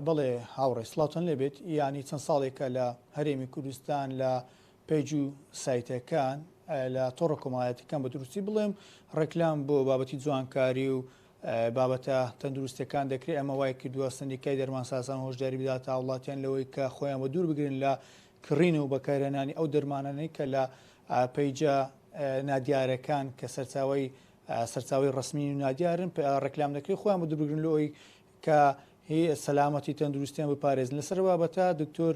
بڵێ هاوڕێ سڵاتان لێبێت ینی چەند ساڵێکە لە هەرێمی کوردستان لە پێیج و سایتەکان لە تۆڕە کۆمەڵایەتەکان بە دروستی بڵێم ڕێکلام بۆ بابەتی جوانکاری و بابەتە تەندروستەکان دەکرێت ئەمە وای کردووە سندیکای دەرمانسازان هۆشداری بدات وڵاتیان لەوەی کە خۆیان بە دوور بگرن لە کڕین و بەکارهێنانی ئەو دەرمانانەی کە لە پەیجە نادیارەکان کە سەرچاوی ڕسمی و نادیارن ڕێکلام دەکرێت خۆیان بە دووربگرن لەوەی کە هی سەلامەتی تەندروستیان بپارێزن لەسەر بابەتە دکتۆر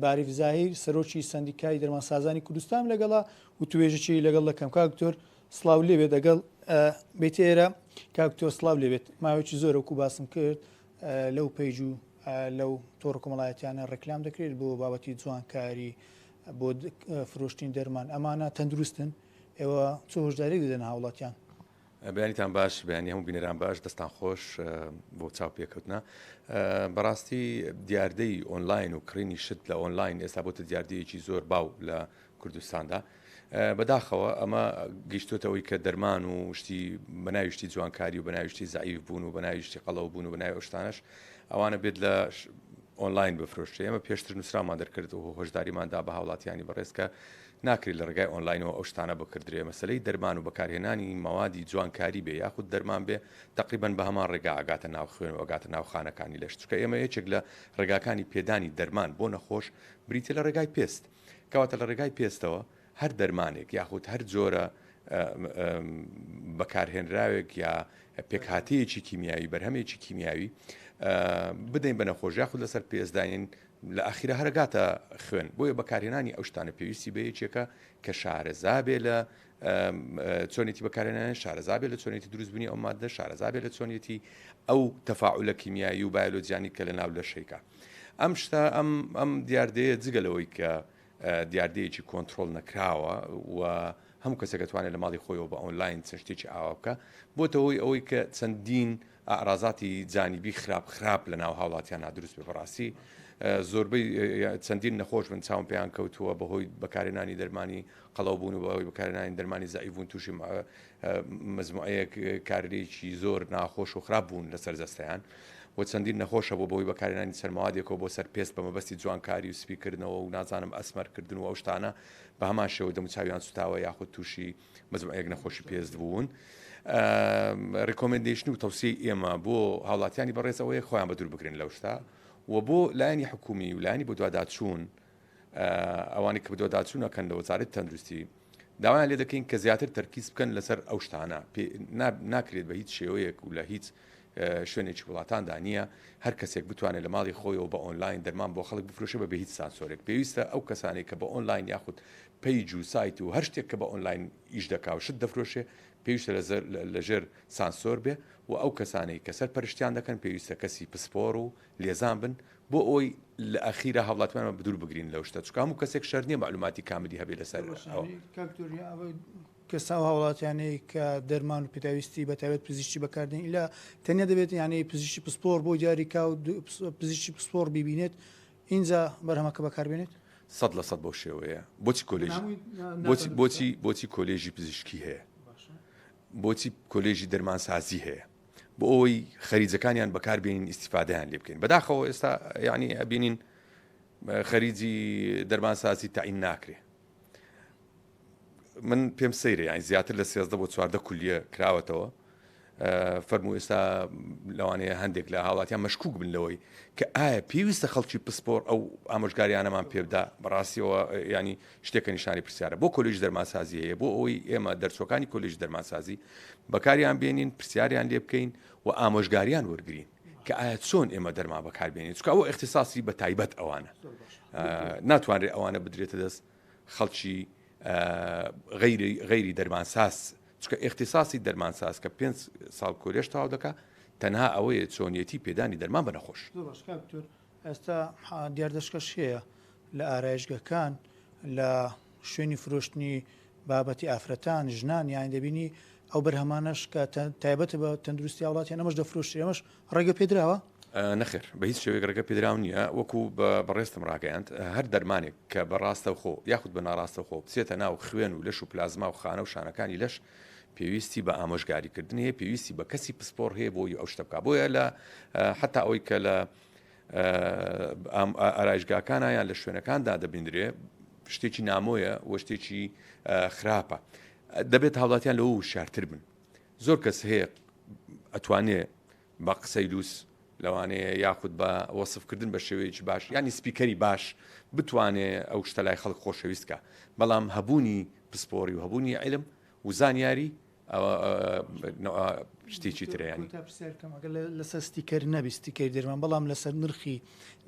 باریف زاهیر سەرۆکی سندیکای دەرمانسازانی کوردستان لەگەڵا و توێژەی لەگەڵ دەکەم کاکتۆر سڵاو لێبێت دەگەڵ بێت ئێرە کاکتۆر سڵاو لێبێت ماوەیەکی زۆر وەکو باسم کرد لەو پەیج و لەو تۆڕ کۆمەڵایەتیانە ڕێکلام دەکرێت بۆ بابەتی جوانکاری بۆ فرۆشتین دەرمان ئەمانە تەندروستن ئێوە چ هۆشداری دەدەن هاوڵاتیان بەیانیتان باش بەیانی هەموو بینەران باش دەستان خۆش بۆ چاو پێکەوتنە بەڕاستی دیاردەی ئۆنلاین و کڕینی شت لە ئۆنلاین ئێستا بۆتە دیاردەیەکی زۆر باو لە کوردستاندا بەداخەوە ئەمە گەیشتۆتەوەی کە دەرمان و شتی بەناویشتی جوانکاری و بەناویشتی زعیف بوون و بەناویشتی قەڵەو بوون و بەناوی ئەوشتانش ئەوانە بێت لە ئۆنلاین بفرۆشتێ ئەمە پێشتر نووسرامان دەرکرد و هۆشداریماندا بە هاوڵاتیانی بەڕێزکە ناکرێت لە ڕێگای ئۆنلاینەوە ئەو شتانە بکردرێ مەسلەی دەرمان و بەکارهێنانی مەوادی جوانکاری بێ یاخود دەرمان بێ تقریبان بە هەمان ڕێگا ئاگاتە ناو خوێن و ئەگاتە ناو خانەکانی لەش چکە ئێمە یەکێک لە ڕێگاکانی پێدانی دەرمان بۆ نەخۆش بریتە لە ڕێگای پێست کەواتە لە ڕێگای پێستەوە هەر دەرمانێک یاخود هەر جۆرە بەکارهێنراوێک یا پێکهاتەیەکی کیمیاوی بەرهەمێکی کیمیاوی بدەین بە نەخۆش یاخود لەسەر پێستدانین لە ئاخیرە هەرگاتە خوێن بۆیە بەکارهێنانی ئەو شتانە پێویستی بە یەکێکە کە شارەزا بێ لە چۆنێتی بەکارهێنانی شارەزا بێ لە چۆنێتی دروستبوونی ئەو مادە شارەزا بێ لە چۆنێتی ئەو تەفاعولە کیمیایی و بایۆلۆجیانی کە لە ناو لە شەیکە ئەم شتە ئەم دیاردەیە جگەلەوەی کە دیاردەیەکی کۆنتترۆل نەکراوە و هەموو کەسێک دەتوانێت لە ماڵی خۆیەوە بە ئۆنلاین چەند شتێکی ئاوا بکە بۆتەوەی ئەوەی کە چەندین ئاڕازاتی جانیبی خراپ لە ناو هاوڵاتیان نادروست بێ بەڕاستی زۆربەی چەندین نەخۆش من چاوم پێیان کەوتووە بەهۆی بەکارهێنانی دەرمانی قەڵەو بوون و بەهۆی بەکارهێنانی دەرمانی زەعیف تووشی مەزموعەیەک کارێکی زۆر ناخۆش و خراپ بوون لەسەر جەستەیان و چەندین نەخۆشە بۆ بەهۆی بەکارهێنانی سەرماوادێکەوە بۆ سەر پێست بە مەبەستی جوانکاری و سپیکردنەوە و نازانم ئەسمەرکردن و ئەو شتانە بە هەمان شێوە دەموچاویان سوتاوە یاخود تووشی مەزموعەیەک نەخۆشی پێست بوون ڕیکۆمەندیشن و تەوسیەی ئێمە بۆ هاوڵاتیانی بەڕێزەوەی خۆیان بە دوور بگرن لەو شتا و بۆ لایەنی حکومی و لایەنی بۆ دوواداچوون ئەوانی کە بە دوواداچوونەکەن لە وەزارەتی تەندروستی داوایان لێ دەکەین کە زیاتر تەرکیز بکەن لەسەر ئەو شتانە ناکرێت بە هیچ شێوەیەک و لە هیچ شوێنێکی وڵاتاندا نییە هەر کەسێک بتوانێت لە ماڵی خۆیەوە بە ئۆنلاین دەرمان بۆ خەڵک بفرۆشە بە هیچ سانسۆرێک پێویستە ئەو کەسانێک کە بە ئۆنلاین یاخود پەیج و سایت و هەر شتێک کە بە ئۆنلاین ئیش دەکا و شت دەفرۆشێ پێویستە لەژێر سانسۆر بێ و ئەو کەسانەی کە سەر پەرشتیان دەکەن پێویستە کەسی پسپۆر و لێزان بن بۆ ئەوی لە ئەخیرە هاوڵاتیانمان بە دوور بگرین لەو شتە چکام و کەسێک شەر نییە معلوماتی کاملی هەبێ لەسەر کەسا و هاوڵاتیانەی کە دەرمان و پێداویستی بەتابێت پزیشتی بەکاردێن لە تەنیا دەبێت یانەی پزیشتی پسپۆر بۆ دیاریکا و پزیشتی پسپۆر ببینێت اینجا بەرهەمەکە بەکاربێنێت 100% بۆ شێوەیە بۆچی کۆلێژی پزیشکی هەیە بۆچی کۆلێژی دەرمانسازی هەیە بۆ ئەوەی خەریجەکانیان بەکاربێنین ئیسیفادەیان لێ بکەین بەداخەوە ئێستا یعنی ئەبینین خەریجی دەرمانسازی تاعین ناکرێ من پێم سەیرە یانی زیاتر لە 13 بۆ 14 کولیە کراوەتەوە فەرموو ئێستا لەوانەیە هەندێک لە هاوڵاتیان مەشکوک بن لەوەی کە ئایا پێویستە خەڵکی پسپۆر ئەو ئامۆژگاریانەمان پێبدا بەڕاستیەوە ینی شتێکە نیشانی پرسیارە بۆ کۆلێژ دەرمانسازی هەیە بۆ ئەوەی ئێمە دەرچۆکانی کۆلێژ دەرمانسازی بەکاریان بێنین پرسیاریان لێ بکەین و ئامۆژگاریان وەرگین کە ئایا چۆن ئێمە دەرمان بەکاربێنین چکە ئەوە اختصاصی بە تایبەت ئەوانە ناتوانرێت ئەوانە بدرێتە دەست خەڵکی غەیری دەرمانساز چکە اختصاصی دەرمانساز کە 5 ساڵ کۆلێژ تەواو دەکا تەنها ئەوەیە چۆنیەتی پێدانی دەرمان بە نەخۆش ئێستا دیاردەشکەش هەیە لە ئارایشگەکان لە شوێنی فرۆشتنی بابەتی ئافرەتان ژنان یان دەبینی ئەو بەرهەمانەش کە تایبەتە بە تەندروستی وڵاتی ئەمەش دەفرۆشتی ئەمەش ڕێگە پێدراوە نەخێر بە هیچ شێوەیەک ڕێگە پێدراو نییە وەکو بەڕێستم ڕاگەیاند هەر دەرمانێک کە بەڕاستە خۆ یاخود بە ناڕاستە خۆ بچێتە ناو خوێن و لەش و پلازما و خانە و شانەکانی لەش پێویستی بە ئامۆژگاریکردن هەیە پێویستی بە کەسی پسپۆر هەیە بۆی ئەو شتە بکە بۆیە لە حتا ئەوەی کە لە ئارایشگاکانە یان لە شوێنەکاندا دەبیندرێ شتێکی نامۆیە و شتێکی خراپە دەبێت هاوڵاتیان لەوە شارتر بن زۆر کەس هەیە ئەتوانێت بە قسەی دووس لەوانەیە یاخود بە وەسفکردن بە شێوەیەکی باش ینی سپیکەری باش بتوانێت ئەو شتە لای خەڵک خۆشەویستکە بەڵام هەبوونی پسپۆری و هەبوونی علم و زانیاری شتێکی ترەیانی لەسەر ستیکەر نەبی ستیکەری دەرمان بەڵام لەسەر نرخی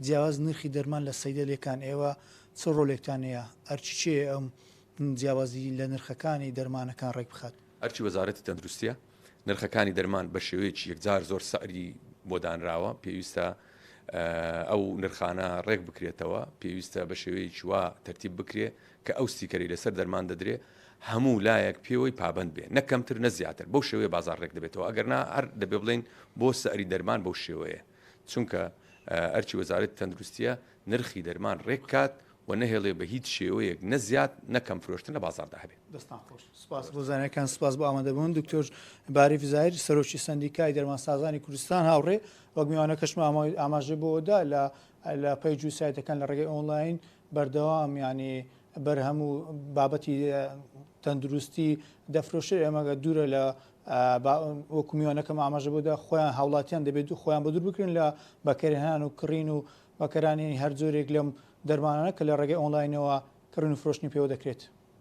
جیاواز نرخی دەرمان لە سەیدەلێکان ئێوە چ ڕۆلێکتانەیە ئەرچی ئەم جیاوازی لە نرخەکانی دەرمانەکان ڕێک بخات ئەرچی وەزارەتی تەندروستیە نرخەکانی دەرمان بە شێوەیەکی یەکجار زۆر سەعری بۆ دانراوە پێویستە ئەو نرخانە ڕێک بکرێتەوە پێویستە بە شێوەیەکی وا تەرتیب بکرێ کە ئەو ستیکەری لەسەر دەرمان دەدرێ هەموو لایەک پێوەی پابند بێ نەکەمتر نەزیاتر بەو شێوەیە بازار ڕێک دەبێتەوە ئەگەرنا هەر دەبێ بڵێن بۆ سەعری دەرمان بەو شێوەیە چونکە ئەرچی وەزارەتی تەندروستیە نرخی دەرمان ڕێک کات و نەهێڵێ بە هیچ شێوەیەک نەزیات نەکەم فرۆشتن لە بازاردا هەبێت دەستان خۆش سپاس بۆ زانەکان سپاس بۆ ئامادەبوون دکتۆر باری فزایر سەرۆکی سندیکای دەرمانسازانی کوردستان هاوڕێ وەک میوانە کەشمە ئاماژە بۆدا لە پەیج و سایتەکان لە ڕێگەی ئۆنلاین بەردەوام ینی بەرهەموو بابەتی تەندروستی دەفرۆشێ ئەمەگە دوورە لە وەکو میوانەکەم ئاماژە بۆدا خۆیان هاوڵاتیان دەبێت و خۆیان بە دوور بکرن لە بەکارهێنان و کڕین و بەکارانی هەر جۆرێک لەم دەرمانانە کە لە ڕێگەی ئۆنلاینەوە کڕن و فرۆشتنی پێوە دەکرێت.